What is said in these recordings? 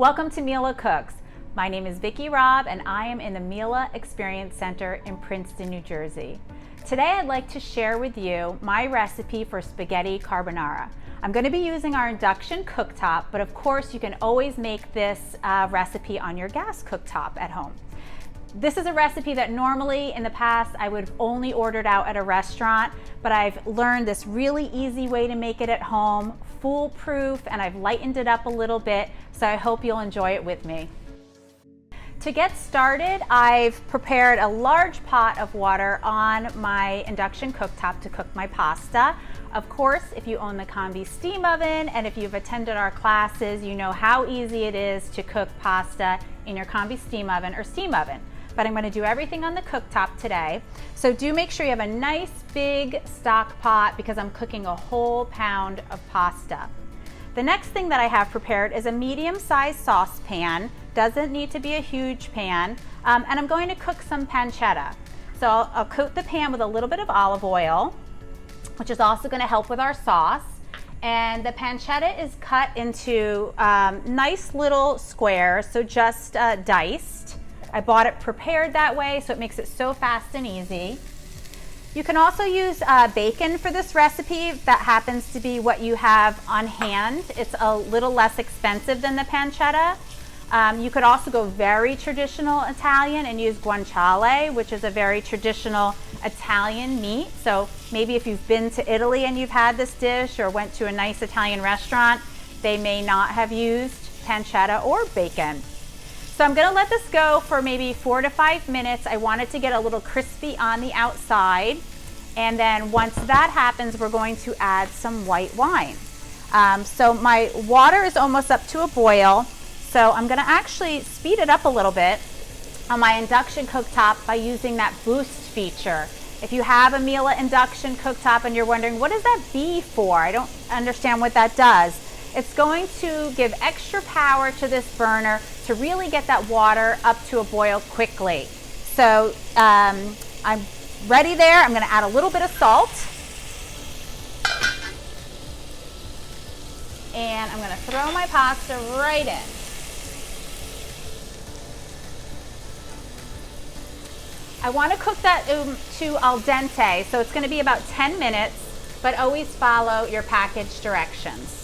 Welcome to Miele Cooks. My name is Vicki Robb and I am in the Miele Experience Center in Princeton, New Jersey. Today I'd like to share with you my recipe for spaghetti carbonara. I'm going to be using our induction cooktop, but of course you can always make this recipe on your gas cooktop at home. This is a recipe that normally in the past I would have only ordered out at a restaurant, but I've learned this really easy way to make it at home, foolproof, and I've lightened it up a little bit, so I hope you'll enjoy it with me. To get started, I've prepared a large pot of water on my induction cooktop to cook my pasta. Of course, if you own the combi steam oven and if you've attended our classes, you know how easy it is to cook pasta in your combi steam oven or steam oven. But I'm going to do everything on the cooktop today. So do make sure you have a nice big stock pot because I'm cooking a whole pound of pasta. The next thing that I have prepared is a medium-sized saucepan. Doesn't need to be a huge pan. And I'm going to cook some pancetta. So I'll coat the pan with a little bit of olive oil, which is also going to help with our sauce. And the pancetta is cut into nice little squares, so just diced. I bought it prepared that way, so it makes it so fast and easy. You can also use bacon for this recipe if that happens to be what you have on hand. It's a little less expensive than the pancetta. You could also go very traditional Italian and use guanciale, which is a very traditional Italian meat. So maybe if you've been to Italy and you've had this dish or went to a nice Italian restaurant, they may not have used pancetta or bacon. So I'm going to let this go for maybe 4 to 5 minutes. I want it to get a little crispy on the outside. And then once that happens, we're going to add some white wine. So my water is almost up to a boil. So I'm going to actually speed it up a little bit on my induction cooktop by using that boost feature. If you have a Miele induction cooktop and you're wondering, what does that B for? I don't understand what that does. It's going to give extra power to this burner to really get that water up to a boil quickly. So I'm ready there. I'm going to add a little bit of salt. And I'm going to throw my pasta right in. I want to cook that to al dente, so it's going to be about 10 minutes, but always follow your package directions.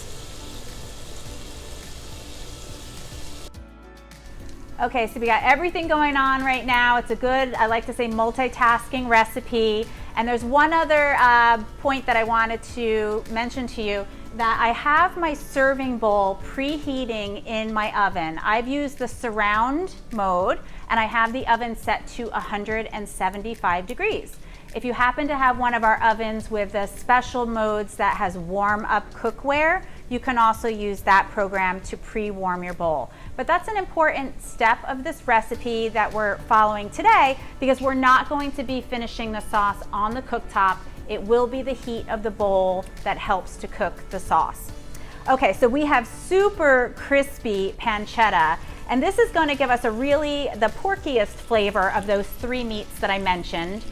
Okay, so we got everything going on right now. It's a good, I like to say, multitasking recipe. And there's one other point that I wanted to mention to you, that I have my serving bowl preheating in my oven. I've used the surround mode and I have the oven set to 175 degrees. If you happen to have one of our ovens with the special modes that has warm up cookware, you can also use that program to pre-warm your bowl. But that's an important step of this recipe that we're following today because we're not going to be finishing the sauce on the cooktop. It will be the heat of the bowl that helps to cook the sauce. Okay, so we have super crispy pancetta, and this is going to give us the porkiest flavor of those 3 meats that I mentioned.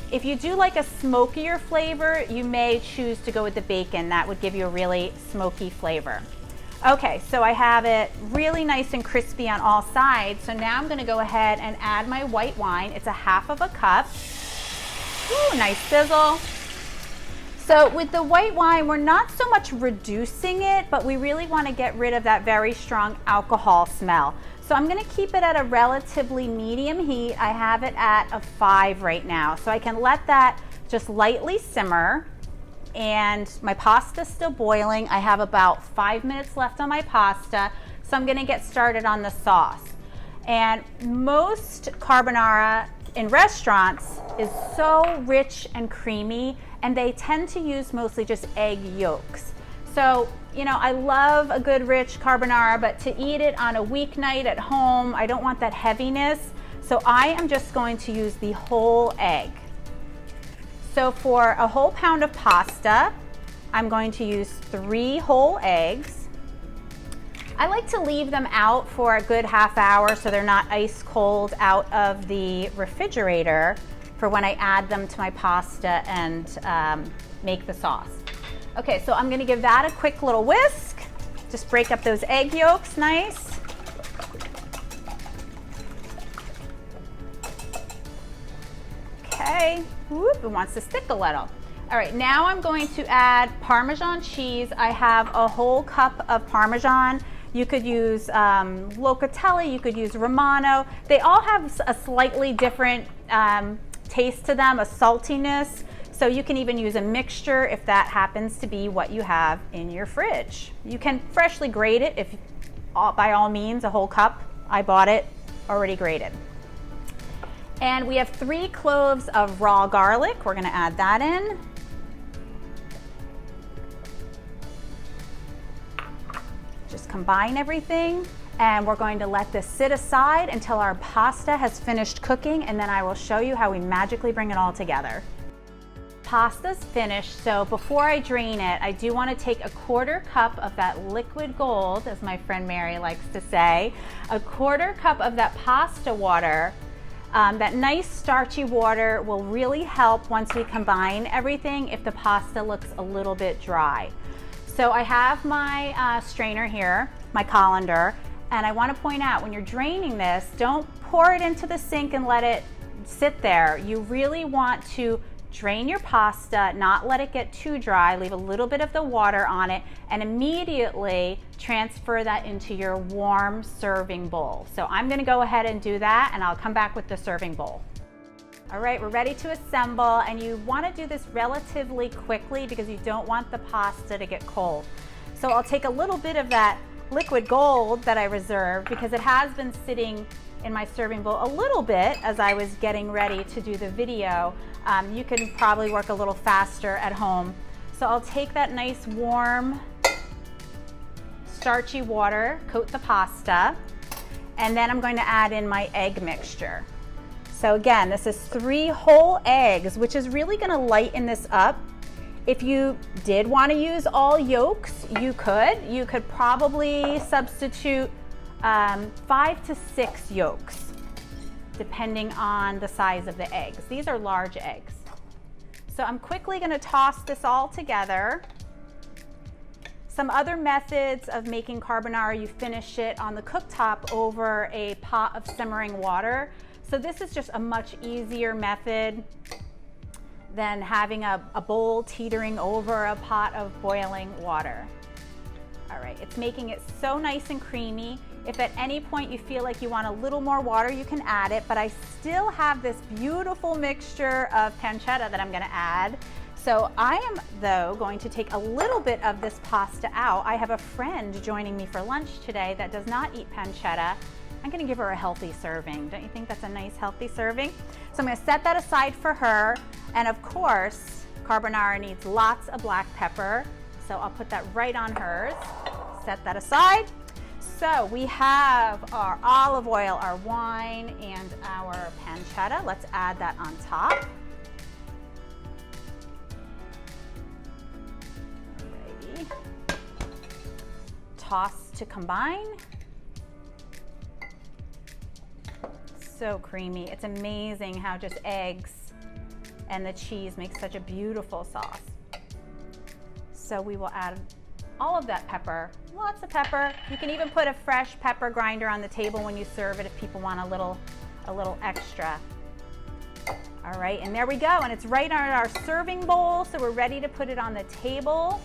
If you do like a smokier flavor, you may choose to go with the bacon. That would give you a really smoky flavor. Okay, so I have it really nice and crispy on all sides. So now I'm going to go ahead and add my white wine. It's a half of a cup. Ooh, nice sizzle. So with the white wine, we're not so much reducing it, but we really want to get rid of that very strong alcohol smell. So I'm going to keep it at a relatively medium heat. I have it at a 5 right now. So I can let that just lightly simmer. And my pasta's still boiling. I have about 5 minutes left on my pasta. So I'm going to get started on the sauce. And most carbonara in restaurants is so rich and creamy, and they tend to use mostly just egg yolks. So, you know, I love a good rich carbonara, but to eat it on a weeknight at home, I don't want that heaviness. So I am just going to use the whole egg. So for a whole pound of pasta, I'm going to use 3 whole eggs. I like to leave them out for a good half hour so they're not ice cold out of the refrigerator for when I add them to my pasta and make the sauce. Okay, so I'm gonna give that a quick little whisk. Just break up those egg yolks nice. Okay, whoop, it wants to stick a little. All right, now I'm going to add Parmesan cheese. I have a whole cup of Parmesan. You could use Locatelli, you could use Romano. They all have a slightly different taste to them, a saltiness. So you can even use a mixture if that happens to be what you have in your fridge. You can freshly grate it if, by all means, a whole cup. I bought it already grated. And we have 3 cloves of raw garlic. We're gonna add that in. Just combine everything, and we're going to let this sit aside until our pasta has finished cooking, and then I will show you how we magically bring it all together. Pasta's finished, so before I drain it, I do want to take a 1/4 cup of that liquid gold, as my friend Mary likes to say, a 1/4 cup of that pasta water. That nice starchy water will really help once we combine everything if the pasta looks a little bit dry. So I have my strainer here, my colander, and I want to point out when you're draining this, don't pour it into the sink and let it sit there. You really want to drain your pasta, not let it get too dry, leave a little bit of the water on it, and immediately transfer that into your warm serving bowl. So I'm gonna go ahead and do that, and I'll come back with the serving bowl. All right, we're ready to assemble, and you wanna do this relatively quickly because you don't want the pasta to get cold. So I'll take a little bit of that liquid gold that I reserved because it has been sitting in my serving bowl a little bit as I was getting ready to do the video. You can probably work a little faster at home. So I'll take that nice warm starchy water, coat the pasta, and then I'm going to add in my egg mixture. So again, this is 3 whole eggs, which is really gonna lighten this up. If you did wanna use all yolks, you could. You could probably substitute 5 to 6 yolks, depending on the size of the eggs. These are large eggs. So I'm quickly gonna toss this all together. Some other methods of making carbonara, you finish it on the cooktop over a pot of simmering water. So this is just a much easier method than having a bowl teetering over a pot of boiling water. All right, it's making it so nice and creamy. If at any point you feel like you want a little more water, you can add it, but I still have this beautiful mixture of pancetta that I'm gonna add. So I am, though, going to take a little bit of this pasta out. I have a friend joining me for lunch today that does not eat pancetta. I'm gonna give her a healthy serving. Don't you think that's a nice healthy serving? So I'm gonna set that aside for her. And of course, carbonara needs lots of black pepper. So I'll put that right on hers. Set that aside. So we have our olive oil, our wine, and our pancetta. Let's add that on top. Alrighty. Toss to combine. So creamy. It's amazing how just eggs and the cheese make such a beautiful sauce. So we will add all of that pepper, lots of pepper. You can even put a fresh pepper grinder on the table when you serve it if people want a little extra. All right, and there we go. And it's right on our serving bowl, so we're ready to put it on the table.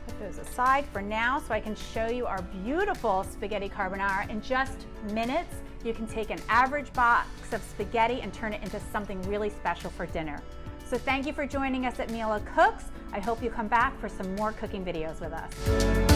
Put those aside for now so I can show you our beautiful spaghetti carbonara in just minutes. You can take an average box of spaghetti and turn it into something really special for dinner. So thank you for joining us at Miele Cooks. I hope you come back for some more cooking videos with us.